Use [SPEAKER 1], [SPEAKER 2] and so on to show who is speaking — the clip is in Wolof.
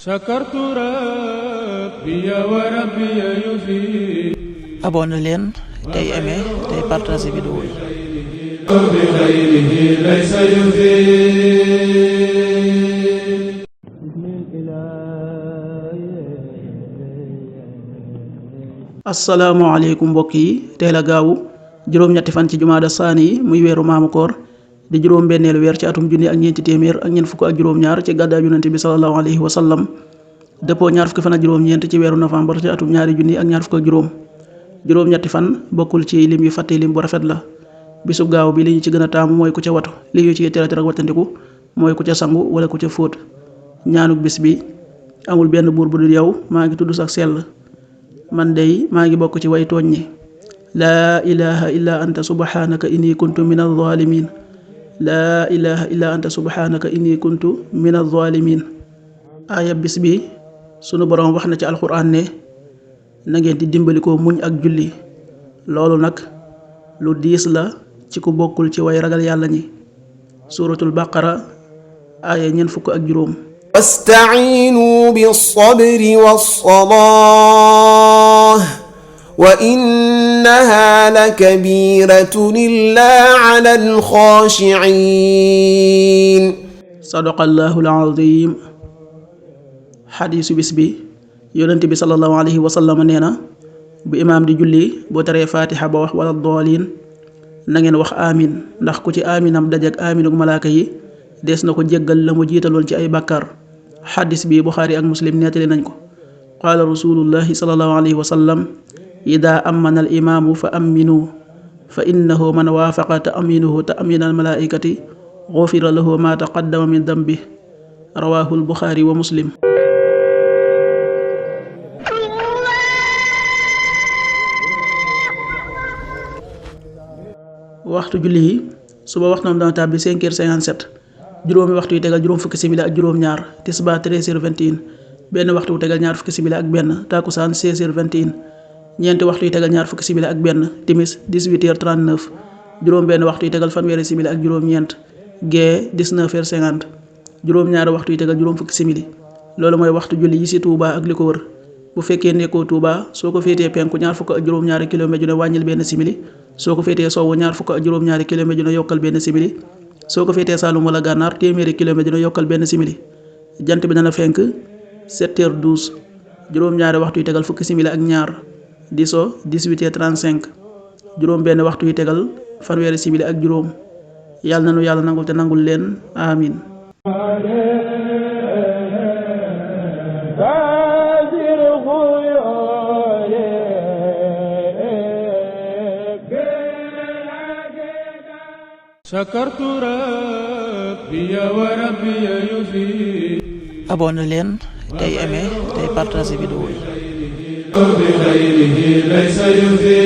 [SPEAKER 1] sakartu rabbi wa rabbi yufi.
[SPEAKER 2] abonné leen tey aimé tey partagé vidéo yi.
[SPEAKER 1] bi xayrihi laysa yufi.
[SPEAKER 2] asalaamaaleykum mbokk yi tey la gaawu juróom-ñetti fan ci jumaada saani yi muy weeru maamu koor di juróom-benneelu weer ci atum junni ak ñeenti téeméer ak ñeent fukk ak juróom-ñaar ci gàddaay yonent bi sallallahu alayhi wa sallam dëppoo ñaar fukki fan ak juróom-ñeent ci weeru novembre ci atum ñaari junni ak ñaar fukk ak juróom-ñetti fan bokkul ci lim yu fàtte lim bu rafet la. bisu gaaw bi li ñu ci gën a taamu mooy ku ca watu li ñu ci tere ak wattandiku mooy ku ca sangu wala ku ca fóot. ñaanuk bis bi amul benn buur bu dul yow maa ngi tudd sax sell man dey maa ngi bokk ci way tooñ ñi. laa ilaha illa anta subhanaka inni kuntu min adh-dhalimin. laa ilaha illa anta subhanaka inni kuntu min adh-dhalimin. aaya bis bi sunu boroom wax na ci alxuraan ne na ngeen di dimbalikoo muñ ak julli. loolu nag lu diis la ci ku bokkul ci way ragal yàlla ñi. suuratul baqara aaya ñeent fukk ak juróom.
[SPEAKER 3] wasta'iinu bis-sabri was-salaah wa innahaa lakabiiratun illaa 'alal xaashi'iin.
[SPEAKER 2] sadaqallaahul aziim. xadiisu bis bi yonent bi sallallahu alayhi wa sallam nee na bu imaam di julli boo taree faatiha ba wax wala dooliin na ngeen wax amin ndax ku ci aminam dajek aminuk malaaka yi des na ko jéggal la mu jiitaloon ci ay bàkkaar. xadis bi buxaari ak muslim nettali nañ ko. qaala rasulullahi sallallahu alayhi wa sallam ida amana al imaamu fa aminu fa innahu man waafaqa ta'minuhu ta'mina al malaikati gufira lahu ma taqaddama min dambi. rawahul buxaari wa muslim. waxtu julli yi suba waxtam dana tàbbi 5h57 juróomi waxtu yu tegal juróom fukki simili ak juróom-ñaar tisbaar 13h21 benn waxtu yu tegal ñaar fukki simili ak benn takkusaan 16h21 ñeenti waxtu yu tegal ñaar fukki simili ak benn timis 18h39 juróom benn waxtu yu tegal fanweeri simili ak juróom-ñeent gee 19h50 juróom-ñaari waxtu yu tegal juróom fukki simili. loolu mooy waxtu julli yi ci Touba ak li ko wër. bu fekkee nekkoo Touba soo ko féetee penku ñaar fukk ak juróom-ñaari kilomètre ju ne wàññil benn simili soo ko féetee sowwu ñaar fukk ak juróom-ñaari kilomètre ju ne yokkal benn simili soo ko féetee Saalum wala Gànnaar téeméeri kilomètre ju ne yokkal benn simili. jant bi dana fenk 7h12 juróom-ñaari waxtu yu tegal fukki simili ak ñaar di so 18h35 juróom benn waxtu yu tegal fanweeri simili ak juróom. yàlla na nu yàlla nangul te nangul leen amin.
[SPEAKER 1] sakartu rabbi wa rabbi yufi.
[SPEAKER 2] abonné leen tey aimé tey partagé vidéo yi.
[SPEAKER 1] bi xayrihi laysa yufi.